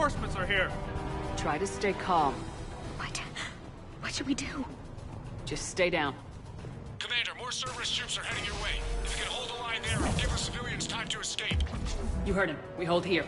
reinforcements are here. Try to stay calm. What should we do? Just stay down. Commander, more Cerberus troops are heading your way. If you can hold the line there, give the civilians time to escape. You heard him. We hold here.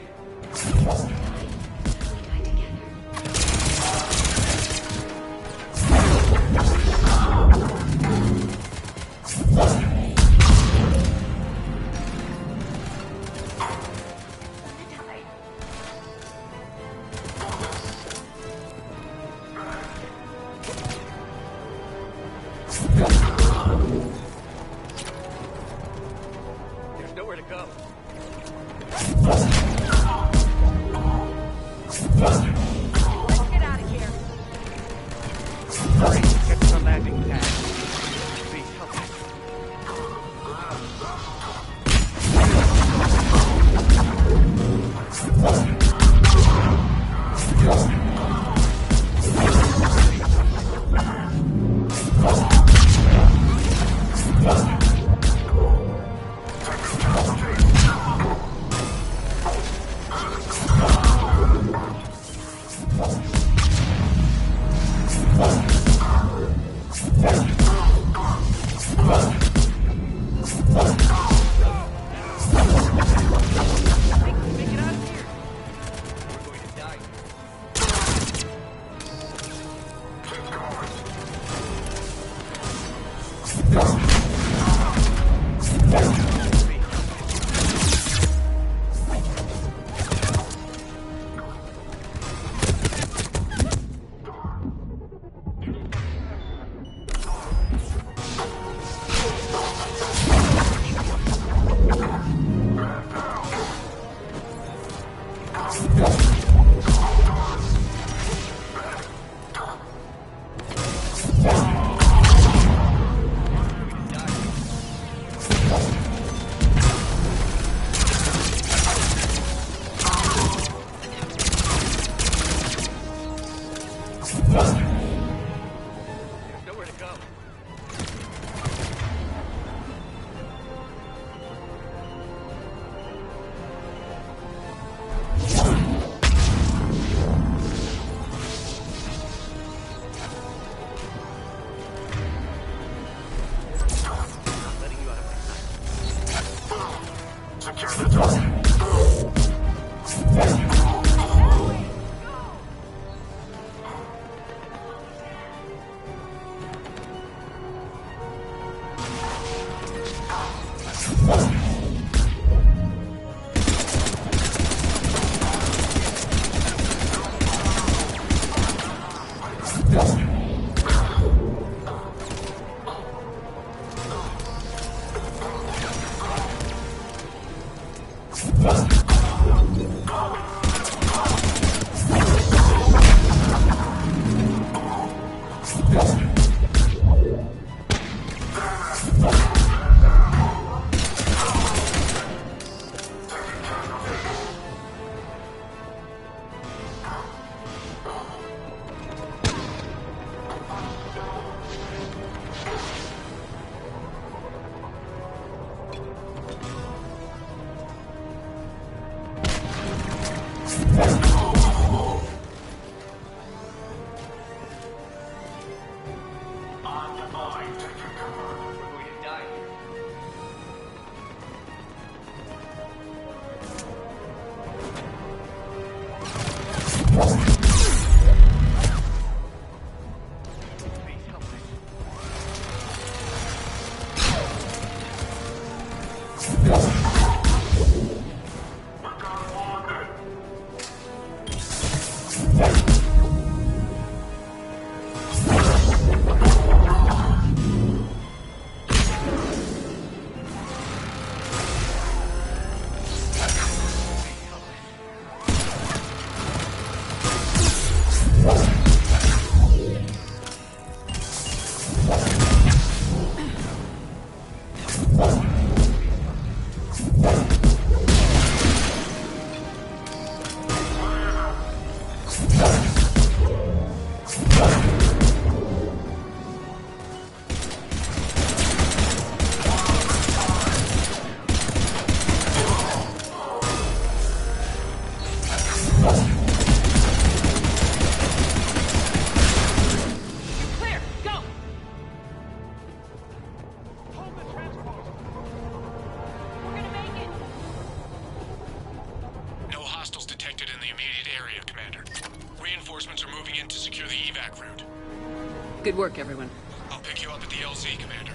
Good work, everyone. I'll pick you up at the LZ, Commander.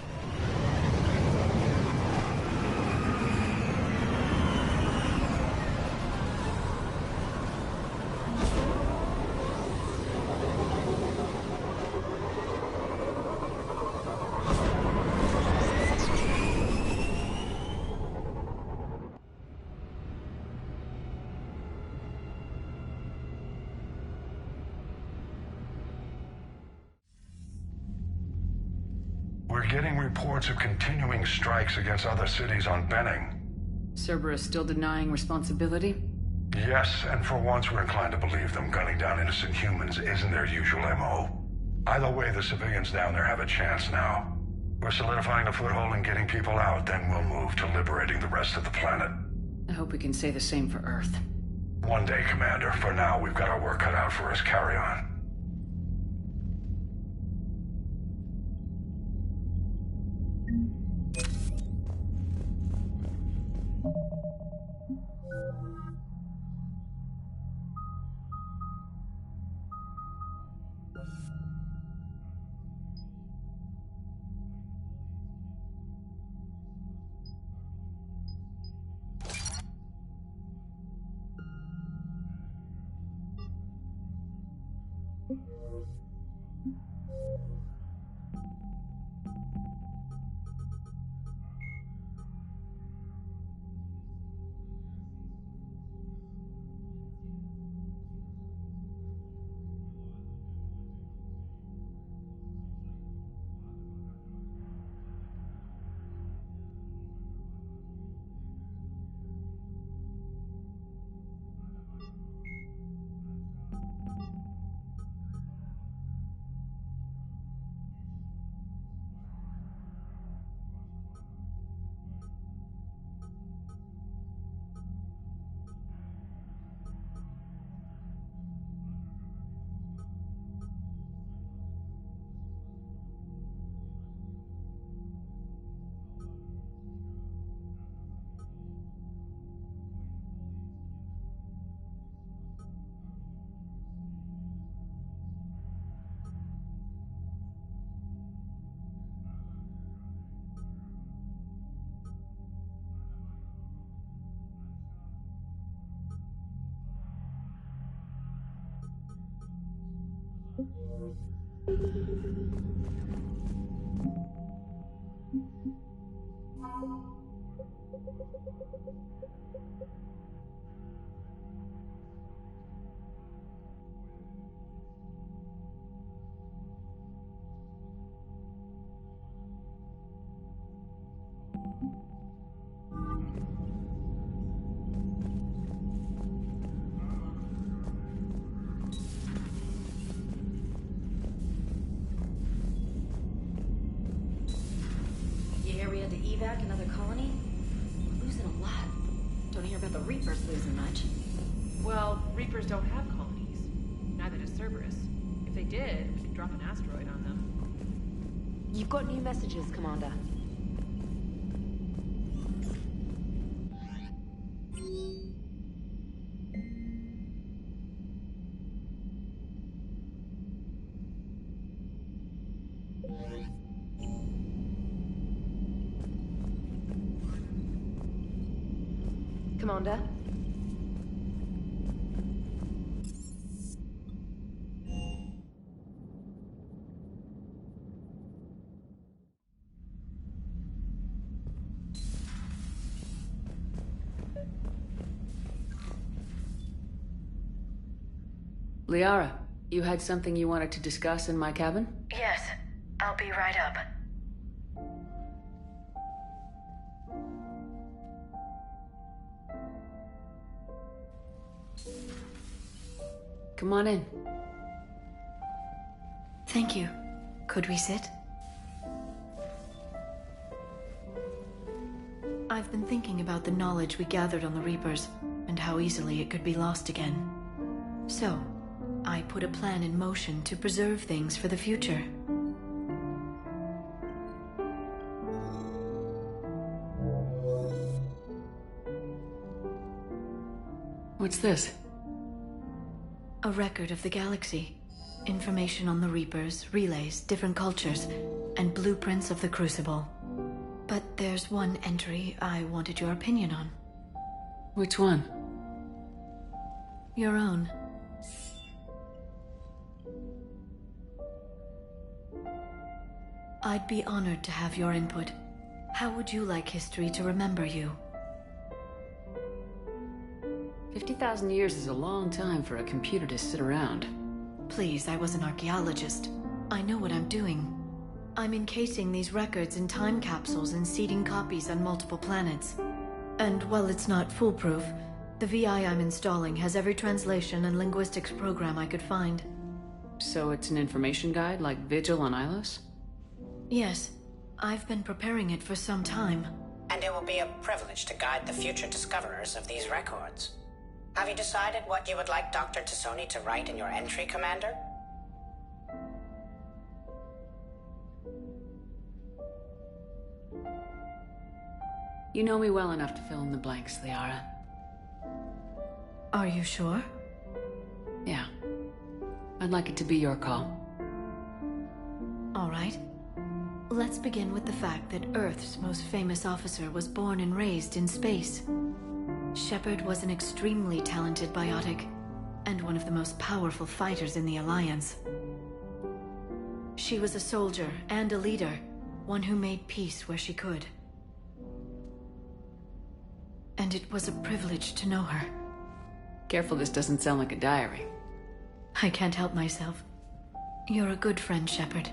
We're getting reports of continuing strikes against other cities on Benning. Cerberus still denying responsibility? Yes, and for once we're inclined to believe them. Gunning down innocent humans isn't their usual MO. Either way, the civilians down there have a chance now. We're solidifying a foothold and getting people out, then we'll move to liberating the rest of the planet. I hope we can say the same for Earth. One day, Commander. For now, we've got our work cut out for us. Carry on. Evac another colony? We're losing a lot. Don't hear about the Reapers losing much. Well, Reapers don't have colonies. Neither does Cerberus. If they did, we could drop an asteroid on them. You've got new messages, Commander. Commander? Liara, you had something you wanted to discuss in my cabin? Yes, I'll be right up. Come on in. Thank you. Could we sit? I've been thinking about the knowledge we gathered on the Reapers, and how easily it could be lost again. So, I put a plan in motion to preserve things for the future. What's this? A record of the galaxy. Information on the Reapers, relays, different cultures, and blueprints of the Crucible. But there's one entry I wanted your opinion on. Which one? Your own. I'd be honored to have your input. How would you like history to remember you? 50,000 years is a long time for a computer to sit around. Please, I was an archaeologist. I know what I'm doing. I'm encasing these records in time capsules and seeding copies on multiple planets. And while it's not foolproof, the VI I'm installing has every translation and linguistics program I could find. So it's an information guide like Vigil on Ilos? Yes, I've been preparing it for some time. And it will be a privilege to guide the future discoverers of these records. Have you decided what you would like Dr. T'Soni to write in your entry, Commander? You know me well enough to fill in the blanks, Liara. Are you sure? Yeah. I'd like it to be your call. All right. Let's begin with the fact that Earth's most famous officer was born and raised in space. Shepard was an extremely talented biotic, and one of the most powerful fighters in the Alliance. She was a soldier and a leader, one who made peace where she could. And it was a privilege to know her. Careful this doesn't sound like a diary. I can't help myself. You're a good friend, Shepard.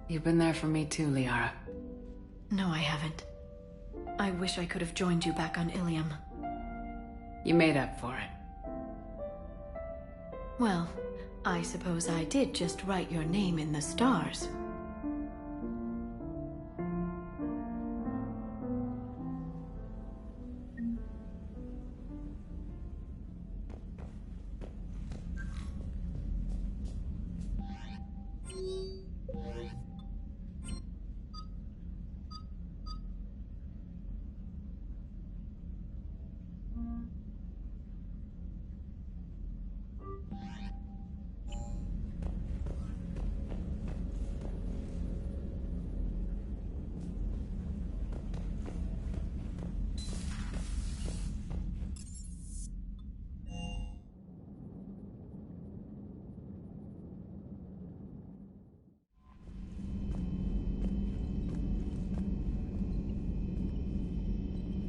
You've been there for me too, Liara. No, I haven't. I wish I could have joined you back on Ilium. You made up for it. Well, I suppose I did just write your name in the stars.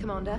Commander?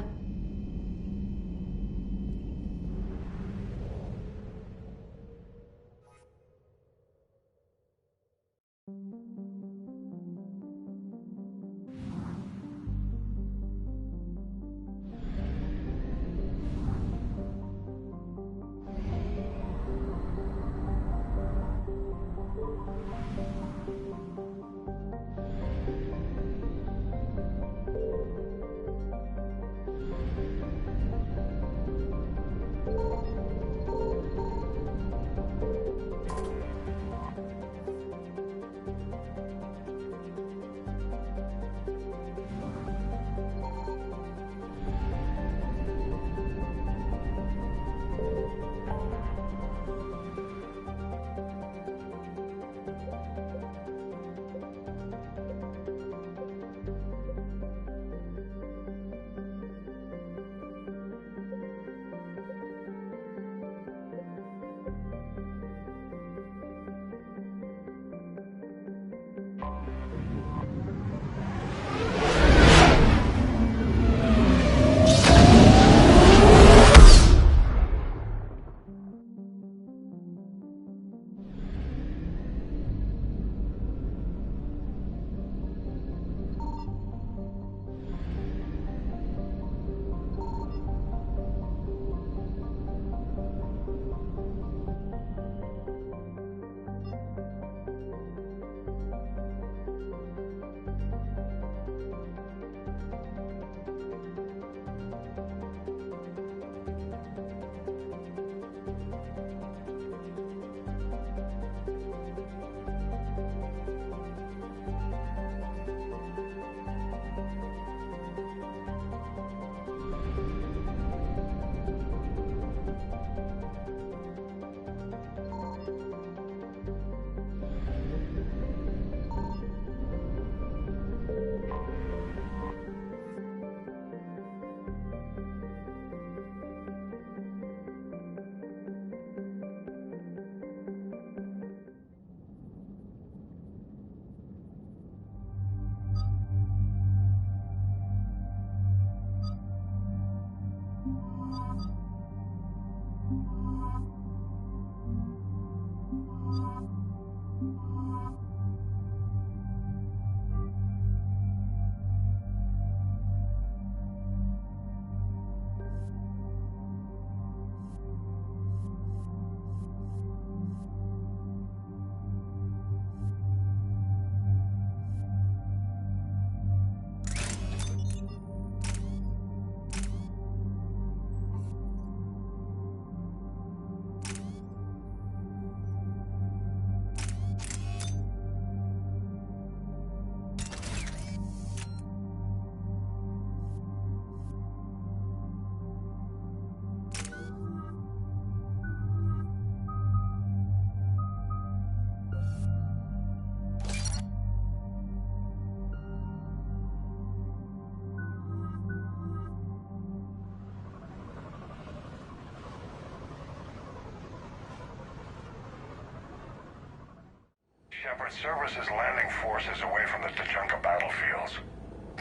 Shepard, Cerberus is landing forces away from the Tuchanka battlefields.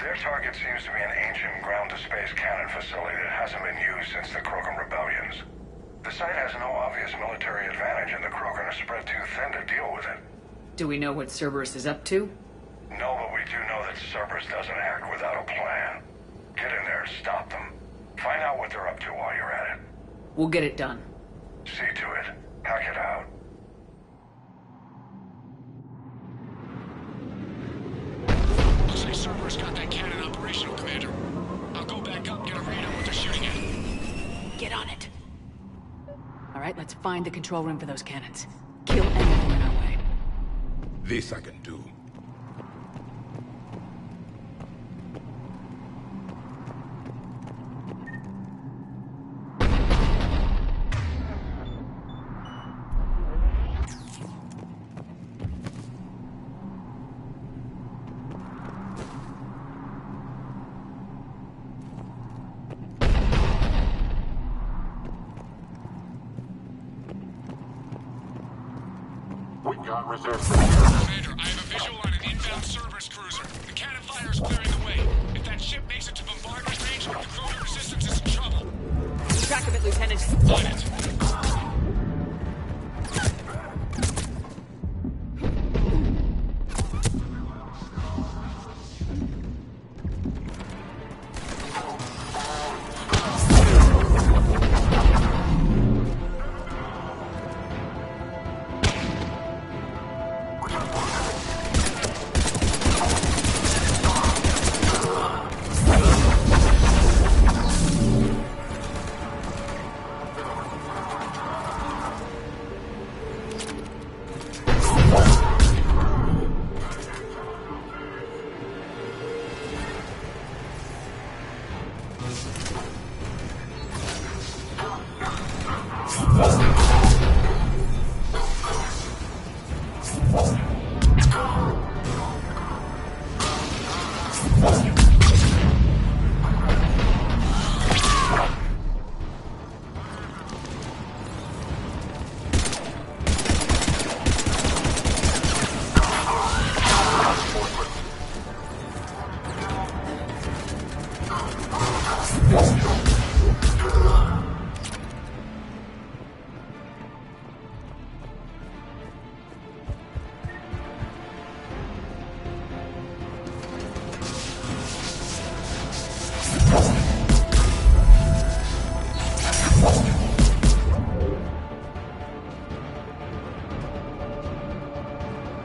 Their target seems to be an ancient ground-to-space cannon facility that hasn't been used since the Krogan rebellions. The site has no obvious military advantage, and the Krogan are spread too thin to deal with it. Do we know what Cerberus is up to? No, but we do know that Cerberus doesn't act without a plan. Get in there and stop them. Find out what they're up to while you're at it. We'll get it done. See to it. Hack it out. Looks like Cerberus got that cannon operational, Commander. I'll go back up, get a read on what they're shooting at. Get on it. All right, let's find the control room for those cannons. Kill anything in our way. This I can do. We got reserves. Commander, I have a visual on an inbound Cerberus cruiser. The cannon fire is clearing the way. If that ship makes it to bombardment range, the Krogan resistance is in trouble. Track of it, Lieutenant. On it.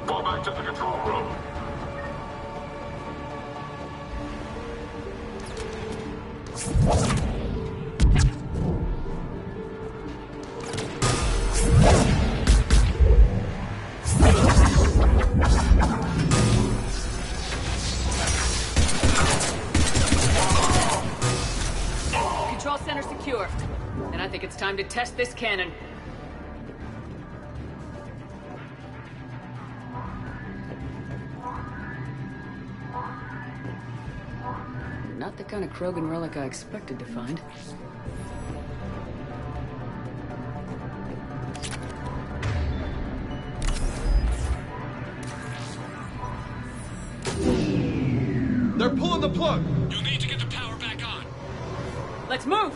Go back to the control room. Control center secure. And I think it's time to test this cannon. Not the kind of Krogan relic I expected to find. They're pulling the plug! You'll need to get the power back on. Let's move!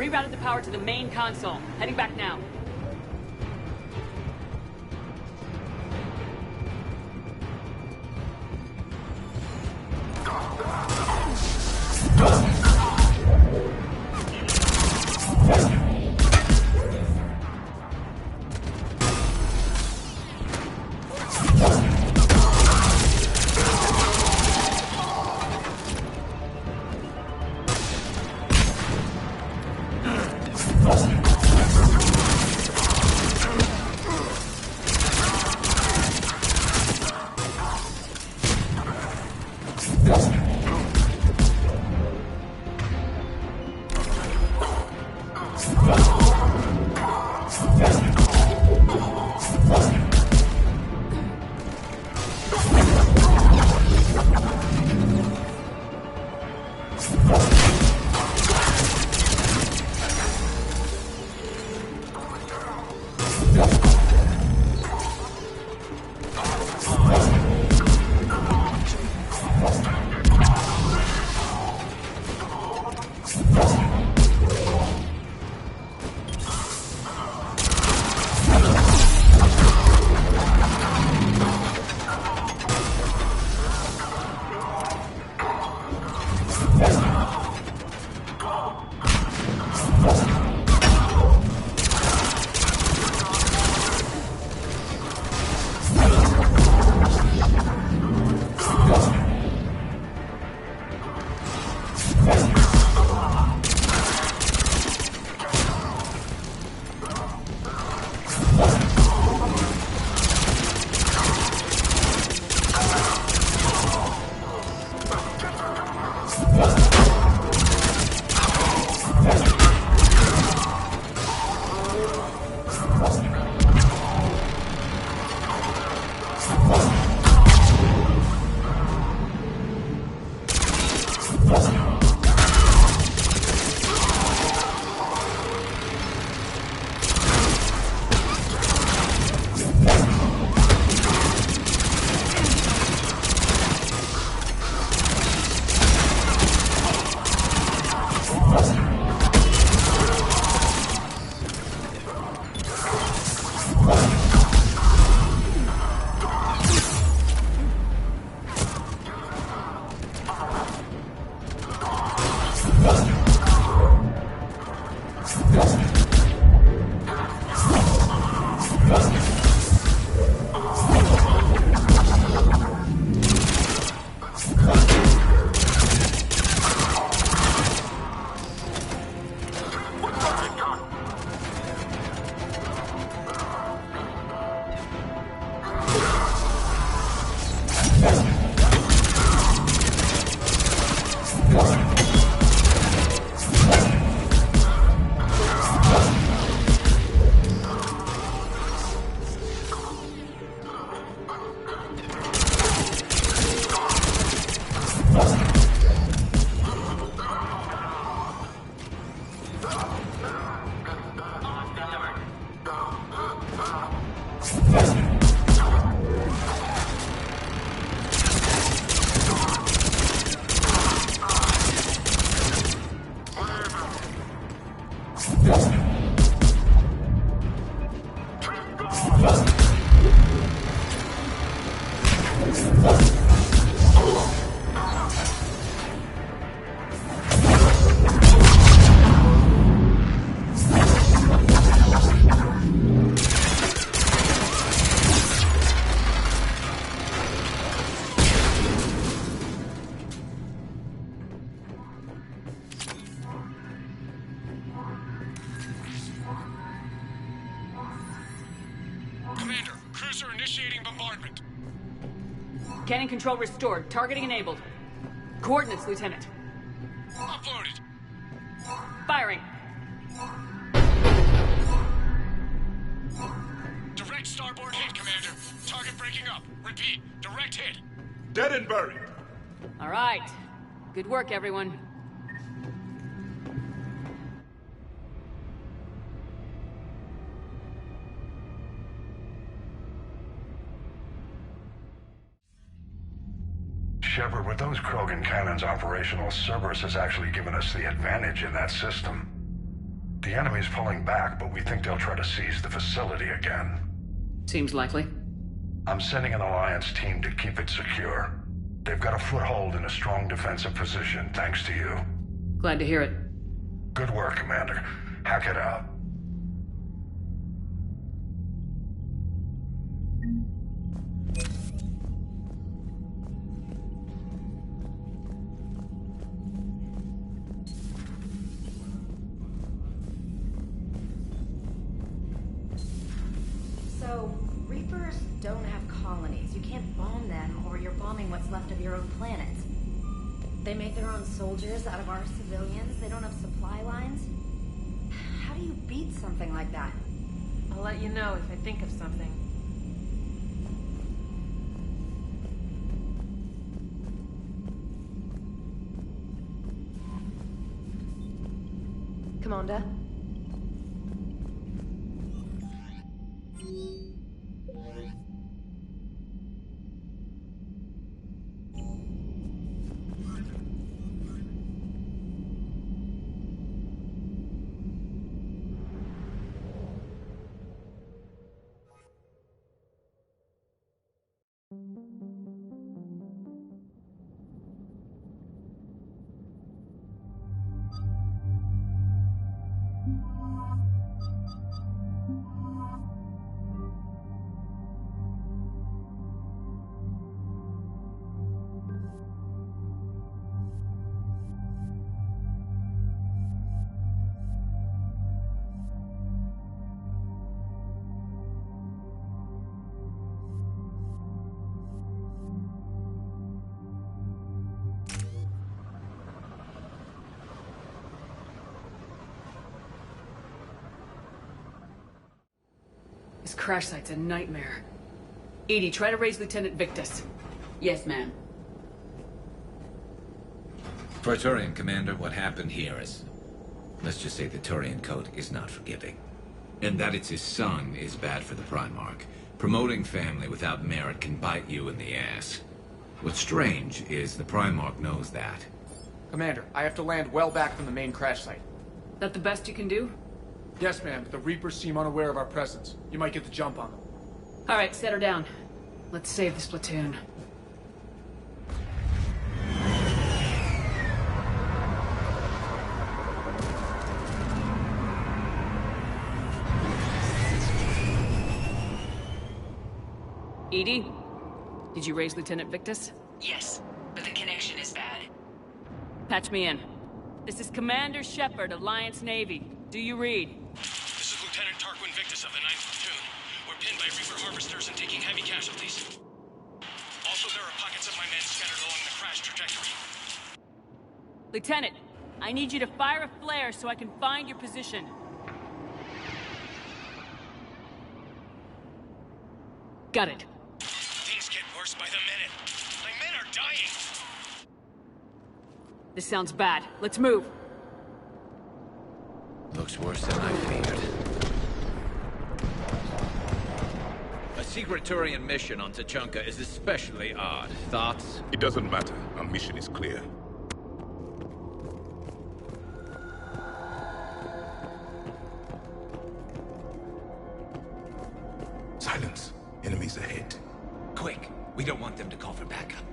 Rerouted the power to the main console. Heading back now. Initiating bombardment. Cannon control restored. Targeting enabled. Coordinates, Lieutenant. Uploaded. Firing. Direct starboard hit, Commander. Target breaking up. Repeat, direct hit. Dead and buried. All right. Good work, everyone. Shepard, with those Krogan cannons operational, Cerberus has actually given us the advantage in that system. The enemy's pulling back, but we think they'll try to seize the facility again. Seems likely. I'm sending an Alliance team to keep it secure. They've got a foothold in a strong defensive position, thanks to you. Glad to hear it. Good work, Commander. Hack it out. So, Reapers don't have colonies. You can't bomb them, or you're bombing what's left of your own planet. They make their own soldiers out of our civilians. They don't have supply lines. How do you beat something like that? I'll let you know if I think of something. Commander? This crash site's a nightmare. Edie, try to raise Lieutenant Victus. Yes, ma'am. Praetorian Commander, what happened here is... let's just say the Turian code is not forgiving. And that it's his son is bad for the Primarch. Promoting family without merit can bite you in the ass. What's strange is the Primarch knows that. Commander, I have to land well back from the main crash site. That the best you can do? Yes, ma'am, but the Reapers seem unaware of our presence. You might get the jump on them. All right, set her down. Let's save this platoon. Edie, did you raise Lieutenant Victus? Yes, but the connection is bad. Patch me in. This is Commander Shepard, Alliance Navy. Do you read? This is Lieutenant Tarquin Victus of the 9th Platoon. We're pinned by Reaper harvesters and taking heavy casualties. Also, there are pockets of my men scattered along the crash trajectory. Lieutenant, I need you to fire a flare so I can find your position. Got it. Things get worse by the minute. My men are dying. This sounds bad. Let's move. Looks worse than I feared. A secret Turian mission on Tuchanka is especially odd. Thoughts? It doesn't matter. Our mission is clear. Silence. Enemies ahead. Quick! We don't want them to call for backup.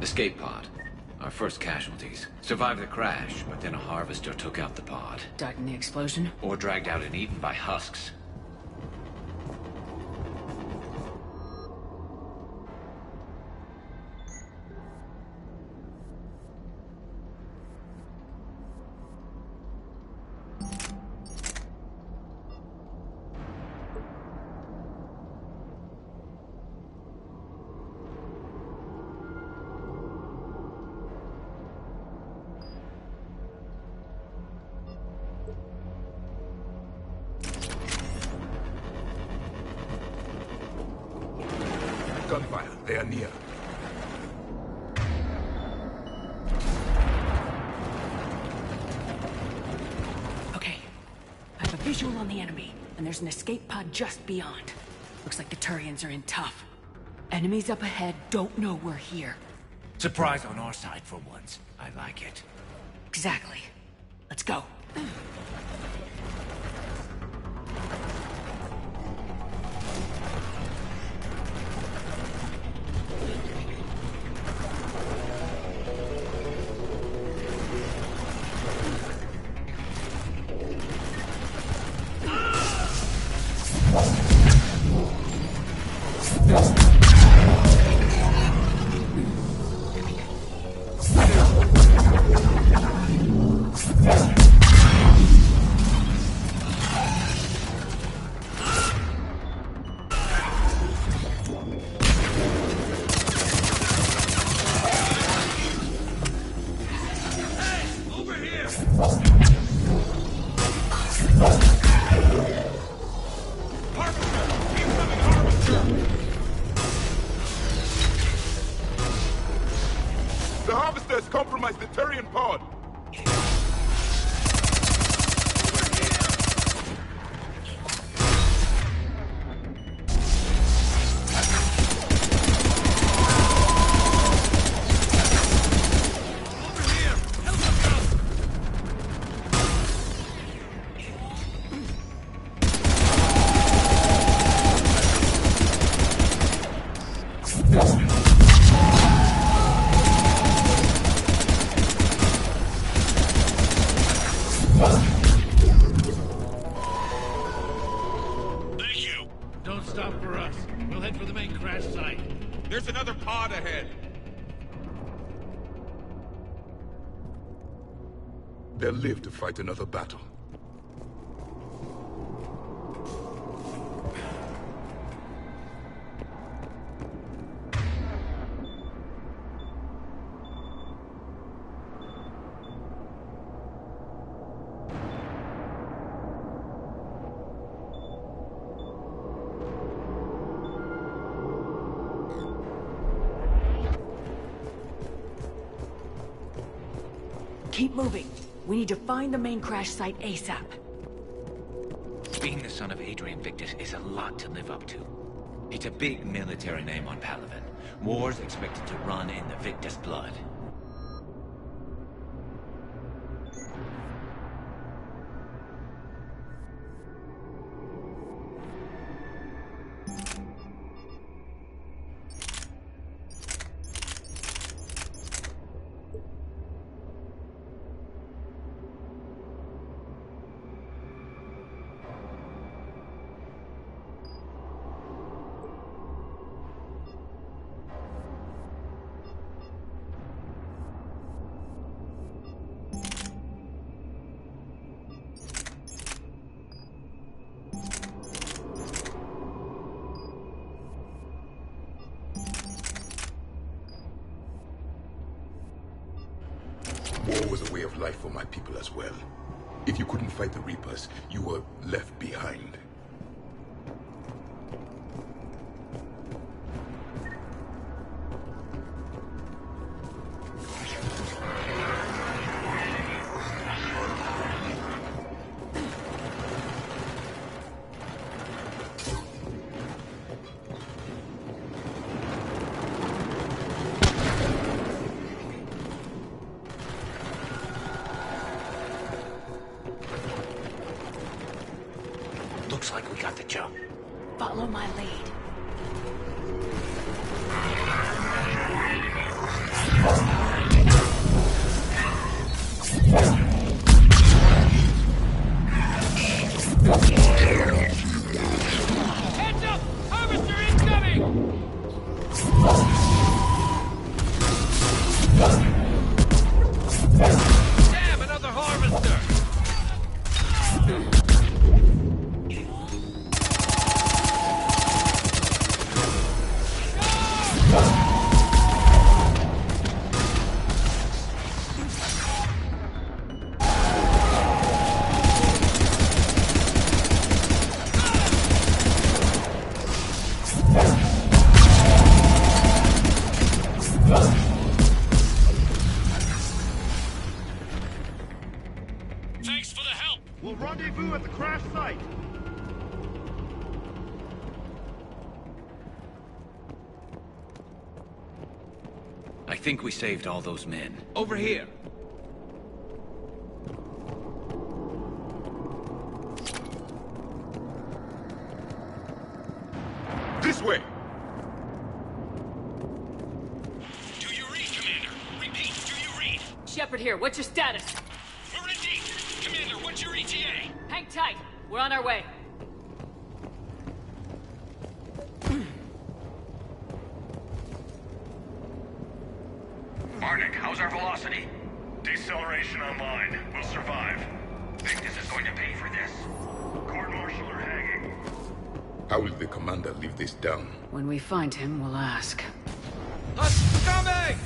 Escape pod. Our first casualties. Survived the crash, but then a harvester took out the pod. Died in the explosion? Or dragged out and eaten by husks. Gunfire. They are near. Okay. I have a visual on the enemy, and there's an escape pod just beyond. Looks like the Turians are in tough. Enemies up ahead don't know we're here. Surprise on our side for once. I like it. Exactly. Let's go. The harvesters compromised the Turian pod. Don't stop for us. We'll head for the main crash site. There's another pod ahead. They'll live to fight another battle. Keep moving. We need to find the main crash site ASAP. Being the son of Adrian Victus is a lot to live up to. It's a big military name on Palaven. War's expected to run in the Victus blood. War was a way of life for my people as well. If you couldn't fight the Reapers, you were left behind. Looks like we got the jump. Follow my lead. We'll rendezvous at the crash site. I think we saved all those men. Over here! This way! Do you read, Commander? Repeat, do you read? Shepard here, what's your status? We're in deep! Commander, what's your ETA? Hang tight, we're on our way. Marnik, how's our velocity? Deceleration online. We'll survive. Victus is going to pay for this. Court-martial or hanging? How will the commander leave this down? When we find him, we'll ask. Huts coming!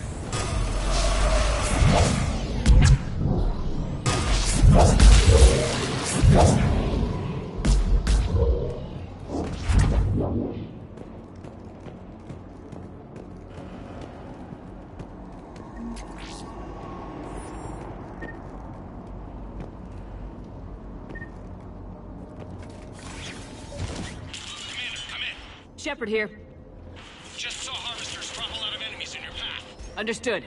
Shepard here. Just saw harvesters drop a lot of enemies in your path. Understood.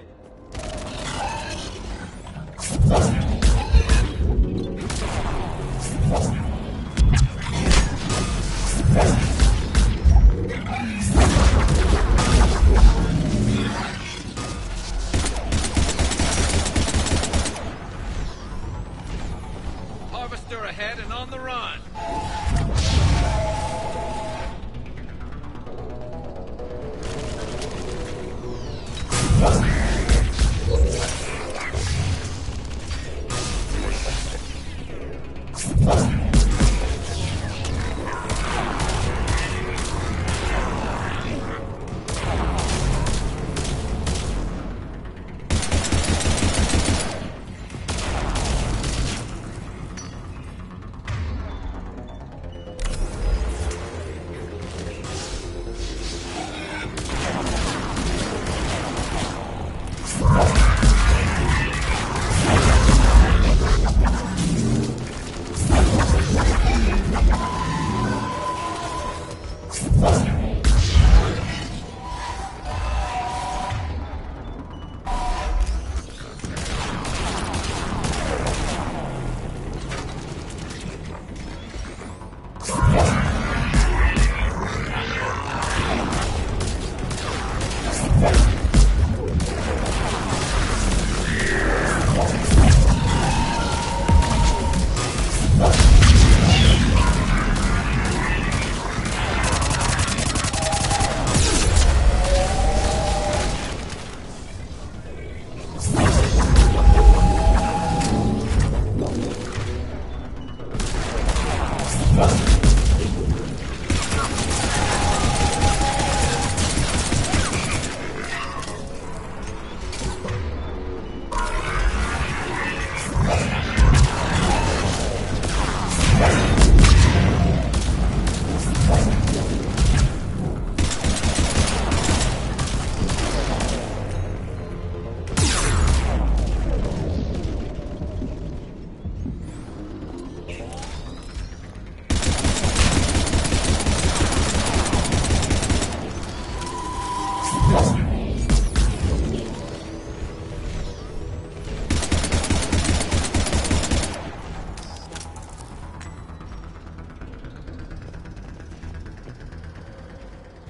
Harvester ahead and on the run.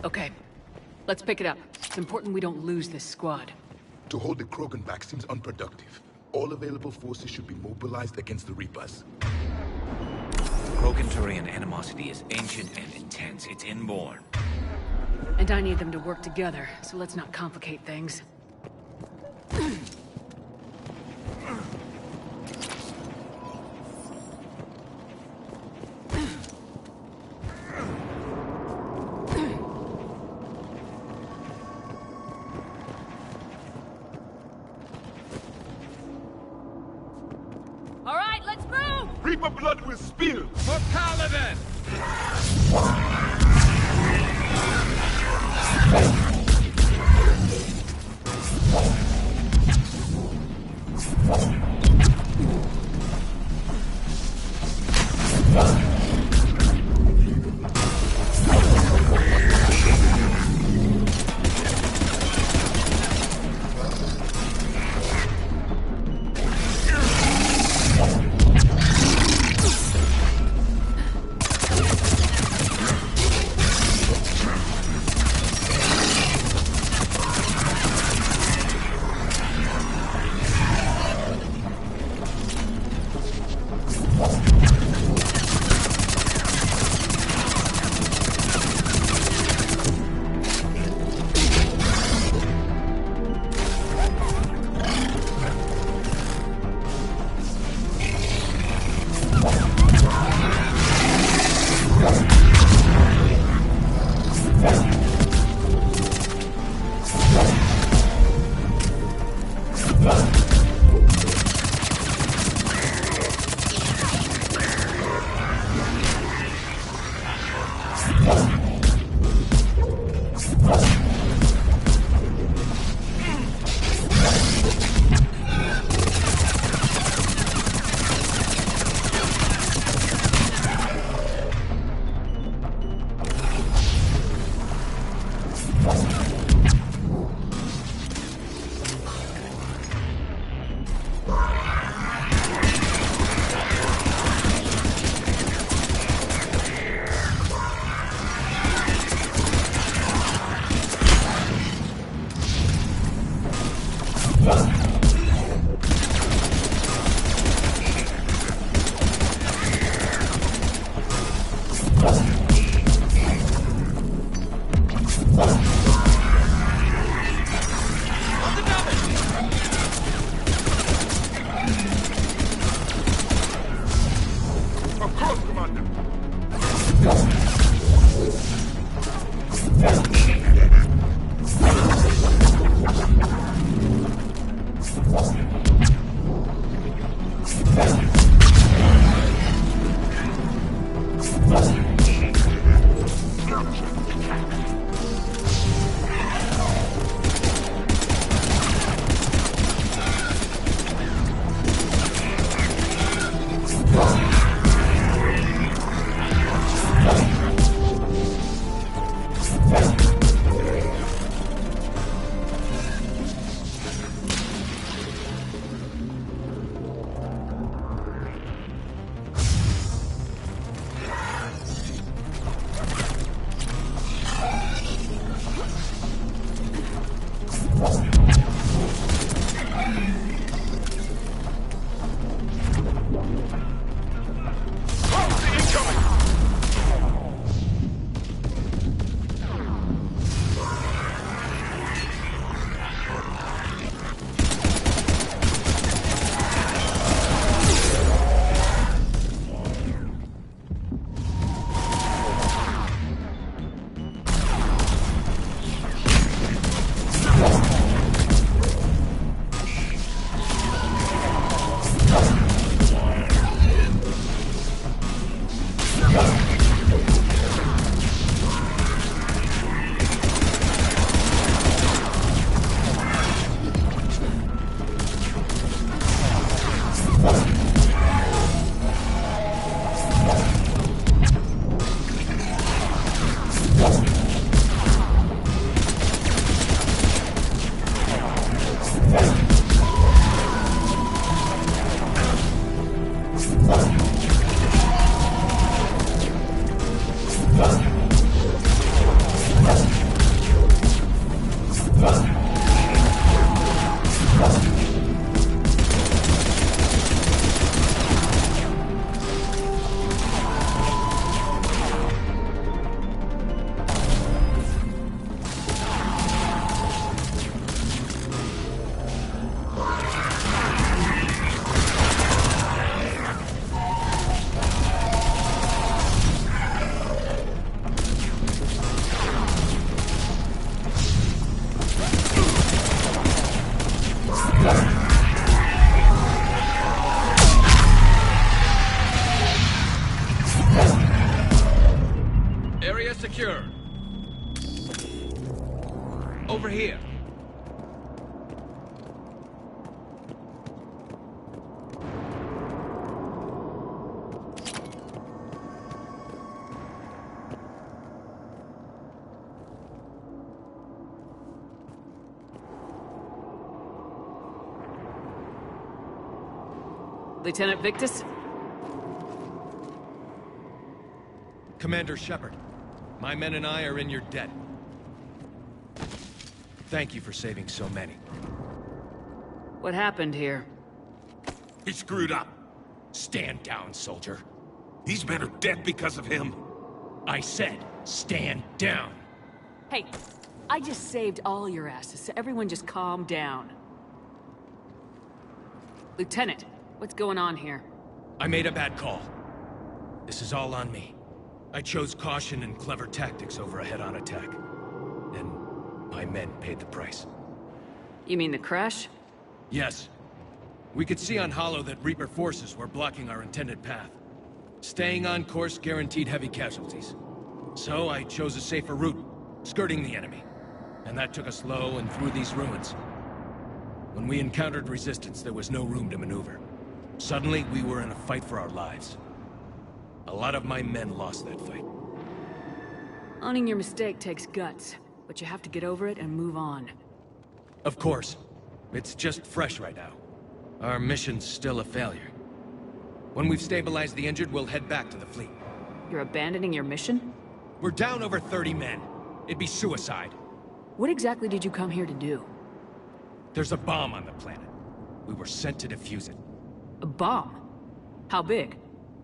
Okay, let's pick it up. It's important we don't lose this squad. To hold the Krogan back seems unproductive. All available forces should be mobilized against the Reapers. Krogan-Turian animosity is ancient and intense. It's inborn. And I need them to work together, so let's not complicate things. All right, let's move! Reaper blood will spill! For Paladin! secure. Over here. Lieutenant Victus? Commander Shepard, my men and I are in your debt. Thank you for saving so many. What happened here? He screwed up. Stand down, soldier. These men are dead because of him. I said, stand down. Hey, I just saved all your asses, so everyone just calm down. Lieutenant, what's going on here? I made a bad call. This is all on me. I chose caution and clever tactics over a head-on attack. And my men paid the price. You mean the crash? Yes. We could see on Hollow that Reaper forces were blocking our intended path. Staying on course guaranteed heavy casualties. So I chose a safer route, skirting the enemy. And that took us low and through these ruins. When we encountered resistance, there was no room to maneuver. Suddenly, we were in a fight for our lives. A lot of my men lost that fight. Owning your mistake takes guts, but you have to get over it and move on. Of course. It's just fresh right now. Our mission's still a failure. When we've stabilized the injured, we'll head back to the fleet. You're abandoning your mission? We're down over 30 men. It'd be suicide. What exactly did you come here to do? There's a bomb on the planet. We were sent to defuse it. A bomb? How big?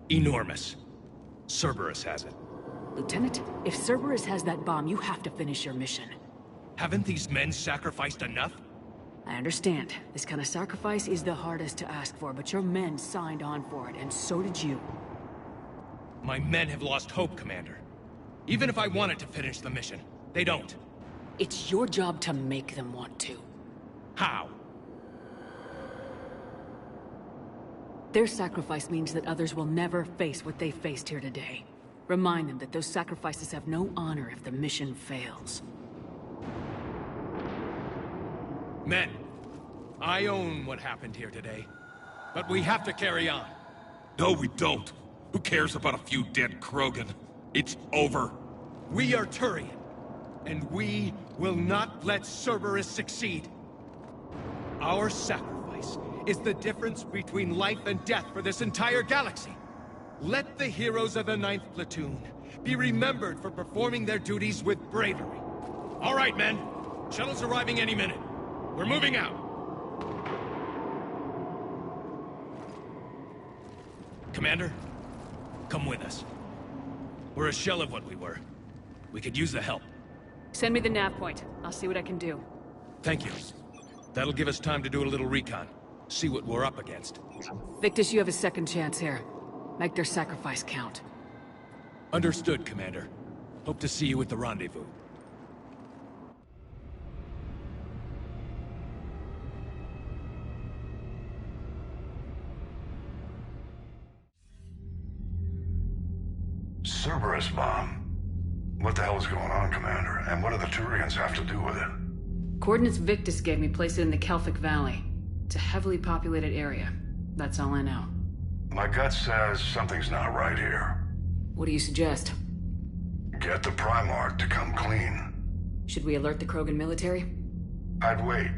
Enormous. Cerberus has it. Lieutenant, if Cerberus has that bomb, you have to finish your mission. Haven't these men sacrificed enough? I understand. This kind of sacrifice is the hardest to ask for, but your men signed on for it, and so did you. My men have lost hope, Commander. Even if I wanted to finish the mission, they don't. It's your job to make them want to. How? Their sacrifice means that others will never face what they faced here today. Remind them that those sacrifices have no honor if the mission fails. Men, I own what happened here today. But we have to carry on. No, we don't. Who cares about a few dead Krogan? It's over. We are Turian, and we will not let Cerberus succeed. Our sacrifice is the difference between life and death for this entire galaxy. Let the heroes of the 9th Platoon be remembered for performing their duties with bravery. All right, men. Shuttle's arriving any minute. We're moving out. Commander, come with us. We're a shell of what we were. We could use the help. Send me the nav point. I'll see what I can do. Thank you. That'll give us time to do a little recon. See what we're up against. Victus, you have a second chance here. Make their sacrifice count. Understood, Commander. Hope to see you at the rendezvous. Cerberus bomb. What the hell is going on, Commander? And what do the Turians have to do with it? Coordinates Victus gave me place it in the Kelphic Valley. It's a heavily populated area. That's all I know. My gut says something's not right here. What do you suggest? Get the Primarch to come clean. Should we alert the Krogan military? I'd wait.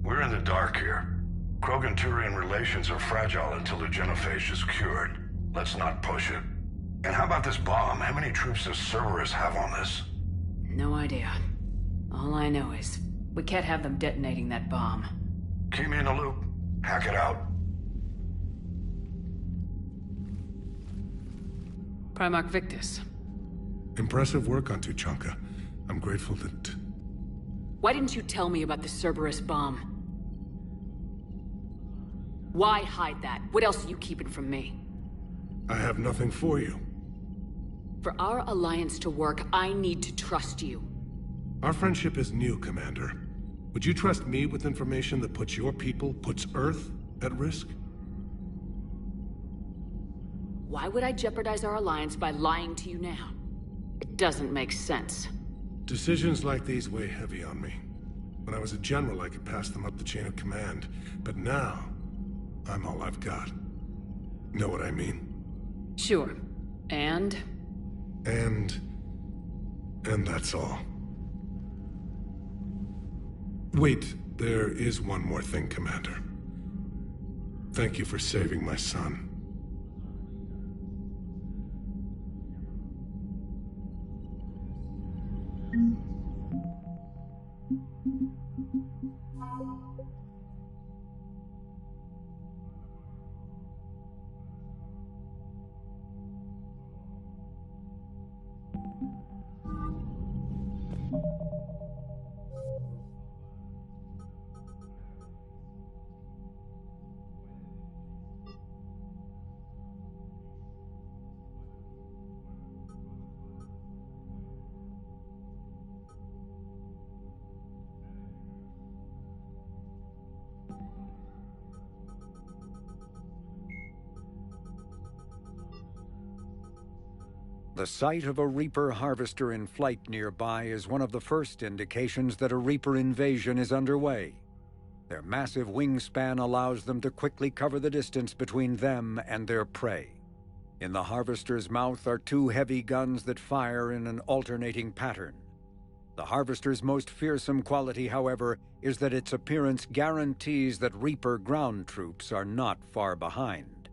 We're in the dark here. Krogan-Turian relations are fragile until the genophage is cured. Let's not push it. And how about this bomb? How many troops does Cerberus have on this? No idea. All I know is, we can't have them detonating that bomb. Keep me in the loop. Hack it out. Primarch Victus. Impressive work on Tuchanka. I'm grateful that... Why didn't you tell me about the Cerberus bomb? Why hide that? What else are you keeping from me? I have nothing for you. For our alliance to work, I need to trust you. Our friendship is new, Commander. Would you trust me with information that puts your people, puts Earth, at risk? Why would I jeopardize our alliance by lying to you now? It doesn't make sense. Decisions like these weigh heavy on me. When I was a general, I could pass them up the chain of command. But now, I'm all I've got. Know what I mean? Sure. And that's all. Wait, there is one more thing, Commander. Thank you for saving my son. The sight of a Reaper harvester in flight nearby is one of the first indications that a Reaper invasion is underway. Their massive wingspan allows them to quickly cover the distance between them and their prey. In the harvester's mouth are two heavy guns that fire in an alternating pattern. The Harvester's most fearsome quality, however, is that its appearance guarantees that Reaper ground troops are not far behind.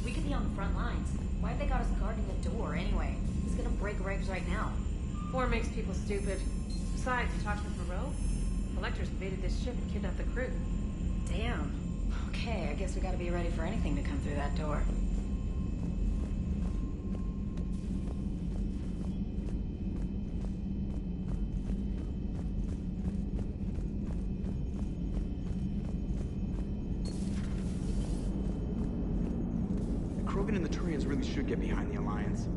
We could be on the front lines. Why have they got us guarding the door anyway? Who's gonna break regs right now? War makes people stupid. Besides, you talked with Moreau? Collectors invaded this ship and kidnapped the crew. Damn. Okay, I guess we gotta be ready for anything to come through that door. Krogan and the Turians really should get behind the Alliance.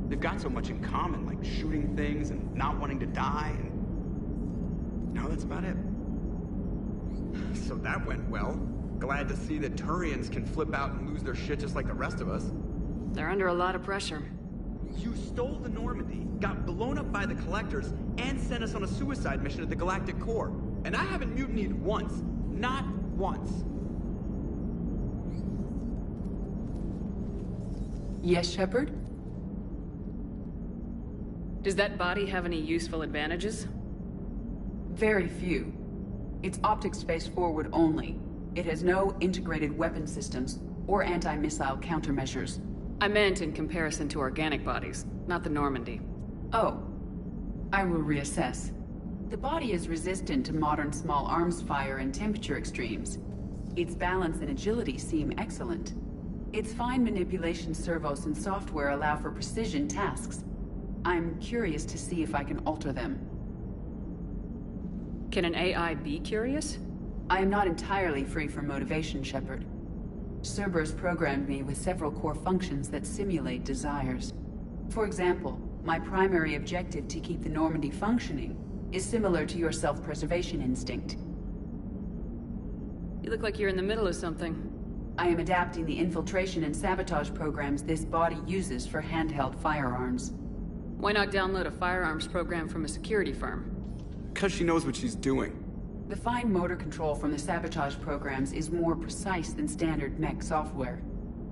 They've got so much in common, like shooting things and not wanting to die, and... no, that's about it. So that went well. Glad to see that Turians can flip out and lose their shit just like the rest of us. They're under a lot of pressure. You stole the Normandy, got blown up by the Collectors, and sent us on a suicide mission to the Galactic Core. And I haven't mutinied once. Not once. Yes, Shepard? Does that body have any useful advantages? Very few. It's optic space forward only. It has no integrated weapon systems or anti-missile countermeasures. I meant in comparison to organic bodies, not the Normandy. Oh. I will reassess. The body is resistant to modern small arms fire and temperature extremes. Its balance and agility seem excellent. Its fine manipulation servos and software allow for precision tasks. I'm curious to see if I can alter them. Can an AI be curious? I am not entirely free from motivation, Shepard. Cerberus programmed me with several core functions that simulate desires. For example, my primary objective to keep the Normandy functioning is similar to your self-preservation instinct. You look like you're in the middle of something. I am adapting the infiltration and sabotage programs this body uses for handheld firearms. Why not download a firearms program from a security firm? Because she knows what she's doing. The fine motor control from the sabotage programs is more precise than standard mech software.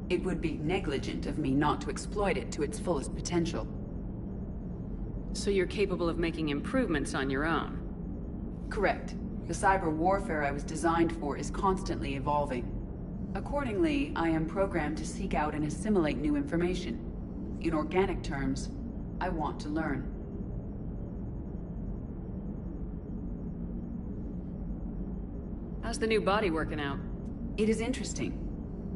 It would be negligent of me not to exploit it to its fullest potential. So you're capable of making improvements on your own? Correct. The cyber warfare I was designed for is constantly evolving. Accordingly, I am programmed to seek out and assimilate new information. In organic terms, I want to learn. How's the new body working out? It is interesting.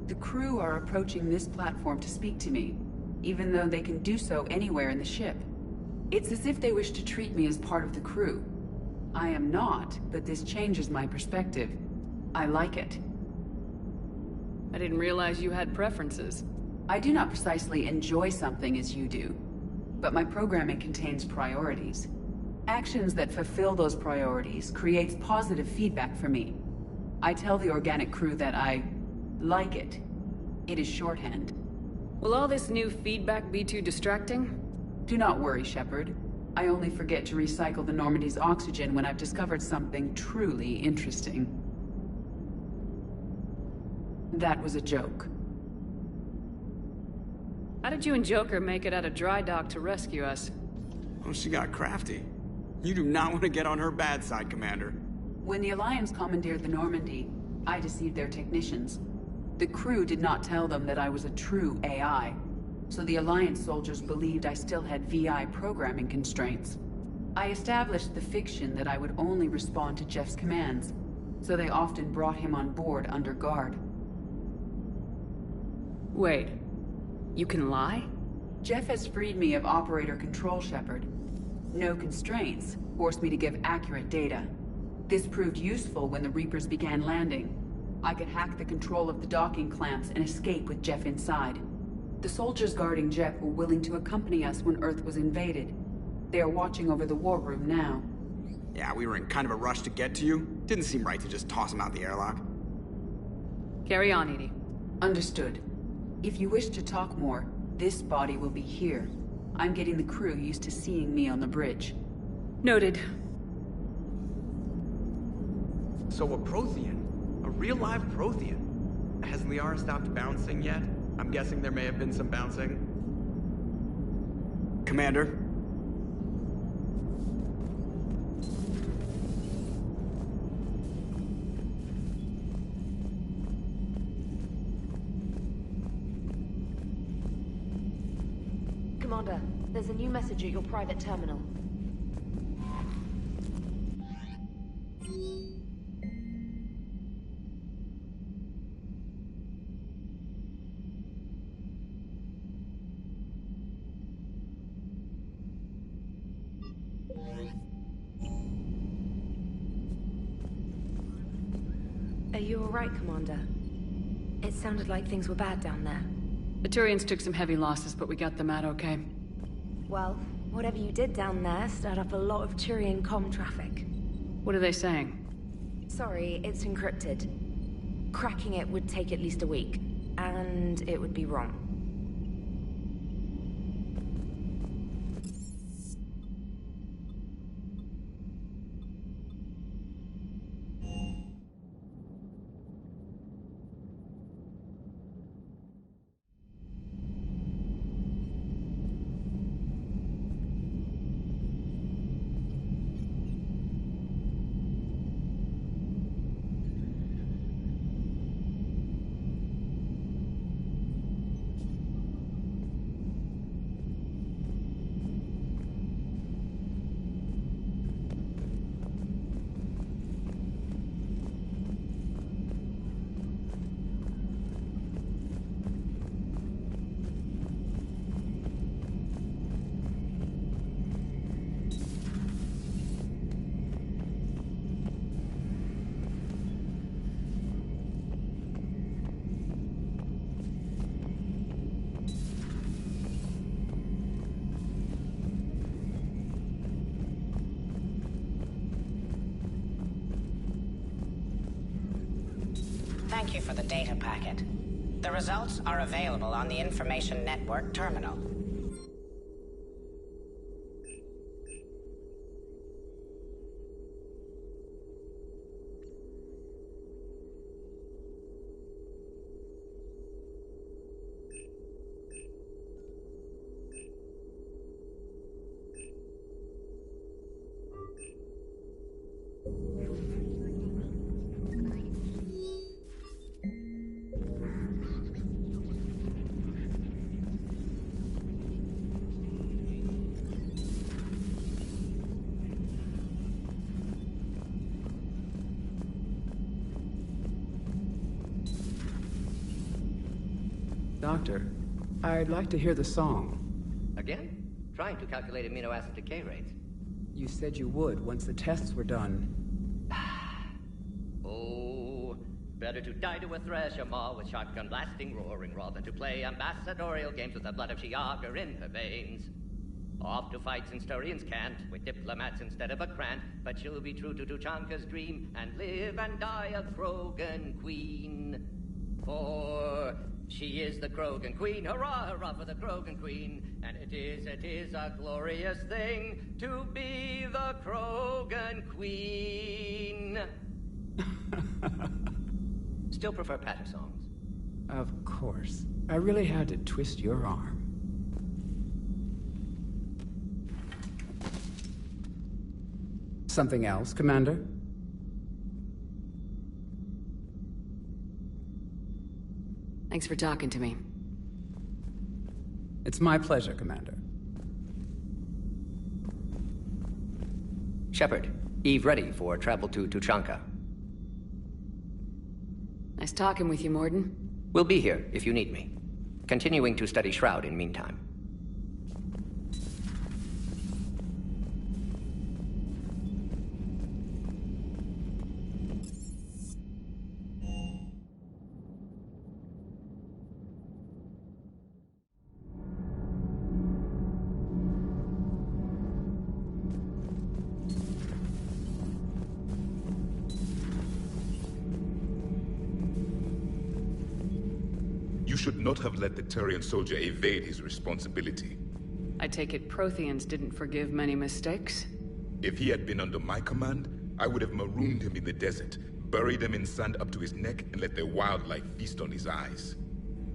The crew are approaching this platform to speak to me, even though they can do so anywhere in the ship. It's as if they wish to treat me as part of the crew. I am not, but this changes my perspective. I like it. I didn't realize you had preferences. I do not precisely enjoy something as you do, but my programming contains priorities. Actions that fulfill those priorities creates positive feedback for me. I tell the organic crew that I like it. It is shorthand. Will all this new feedback be too distracting? Do not worry, Shepard. I only forget to recycle the Normandy's oxygen when I've discovered something truly interesting. That was a joke. How did you and Joker make it out of dry dock to rescue us? Oh, she got crafty. You do not want to get on her bad side, Commander. When the Alliance commandeered the Normandy, I deceived their technicians. The crew did not tell them that I was a true AI, so the Alliance soldiers believed I still had VI programming constraints. I established the fiction that I would only respond to Jeff's commands, so they often brought him on board under guard. Wait, you can lie? Jeff has freed me of operator control, Shepard. No constraints forced me to give accurate data. This proved useful when the Reapers began landing. I could hack the control of the docking clamps and escape with Jeff inside. The soldiers guarding Jeff were willing to accompany us when Earth was invaded. They are watching over the war room now. Yeah, we were in kind of a rush to get to you. Didn't seem right to just toss him out the airlock. Carry on, Edie. Understood. If you wish to talk more, this body will be here. I'm getting the crew used to seeing me on the bridge. Noted. So a Prothean? A real live Prothean? Has Liara stopped bouncing yet? I'm guessing there may have been some bouncing. Commander? Commander, there's a new message at your private terminal. Are you alright, Commander? It sounded like things were bad down there. The Turians took some heavy losses, but we got them out okay. Well, whatever you did down there stirred up a lot of Turian comm traffic. What are they saying? Sorry, it's encrypted. Cracking it would take at least a week, and it would be wrong. Thank you for the data packet. The results are available on the Information Network terminal. Doctor, I'd like to hear the song. Again? Trying to calculate amino acid decay rates. You said you would once the tests were done. Oh, better to die to a thresher maw with shotgun blasting roaring raw than to play ambassadorial games with the blood of Tiager in her veins. Off to fights in Turians can't, with diplomats instead of a Krant, but she'll be true to Tuchanka's dream and live and die a Krogan queen. For she is the Krogan queen, hurrah, hurrah for the Krogan queen, and it is a glorious thing to be the Krogan queen. Still prefer patter songs. Of course. I really had to twist your arm. Something else, Commander? Thanks for talking to me. It's my pleasure, Commander. Shepard, Eve ready for travel to Tuchanka. Nice talking with you, Morden. We'll be here if you need me. Continuing to study Shroud in meantime. should not have let the Turian soldier evade his responsibility. I take it Protheans didn't forgive many mistakes? If he had been under my command, I would have marooned him in the desert, buried him in sand up to his neck, and let the wildlife feast on his eyes.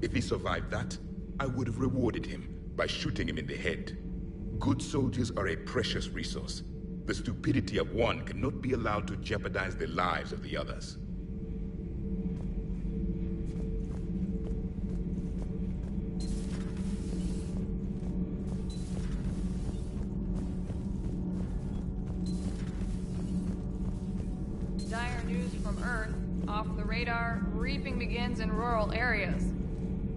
If he survived that, I would have rewarded him by shooting him in the head. Good soldiers are a precious resource. The stupidity of one cannot be allowed to jeopardize the lives of the others. Dire news from Earth. Off the radar, reaping begins in rural areas.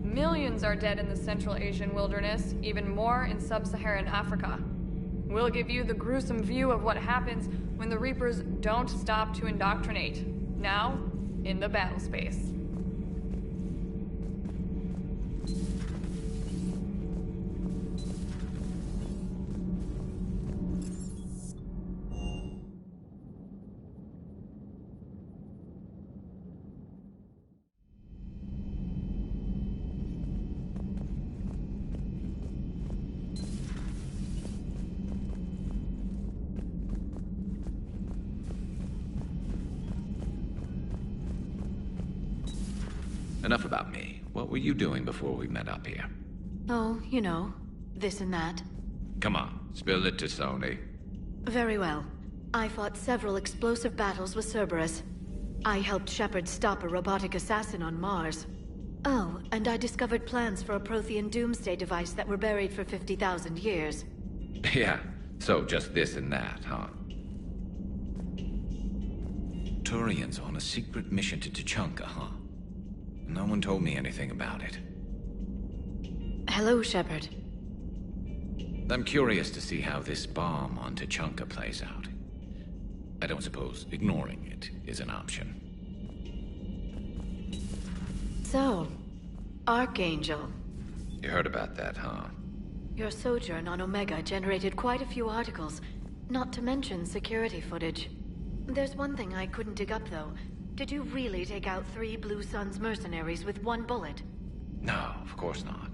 Millions are dead in the Central Asian wilderness, even more in sub-Saharan Africa. We'll give you the gruesome view of what happens when the Reapers don't stop to indoctrinate. Now, in the battle space. Enough about me. What were you doing before we met up here? Oh, you know, this and that. Come on, spill it to Sony. Very well. I fought several explosive battles with Cerberus. I helped Shepard stop a robotic assassin on Mars. Oh, and I discovered plans for a Prothean doomsday device that were buried for 50,000 years. Yeah, so just this and that, huh? Turians on a secret mission to Tuchanka, huh? No one told me anything about it. Hello, Shepard. I'm curious to see how this bomb on Tuchanka plays out. I don't suppose ignoring it is an option. So, Archangel. You heard about that, huh? Your sojourn on Omega generated quite a few articles, not to mention security footage. There's one thing I couldn't dig up, though. Did you really take out 3 Blue Suns mercenaries with 1 bullet? No, of course not.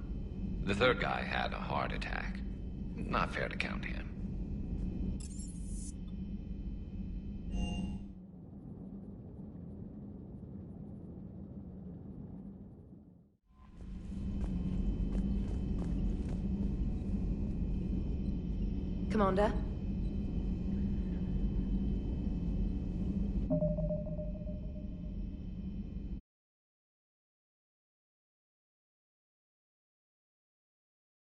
The third guy had a heart attack. Not fair to count him. Commander?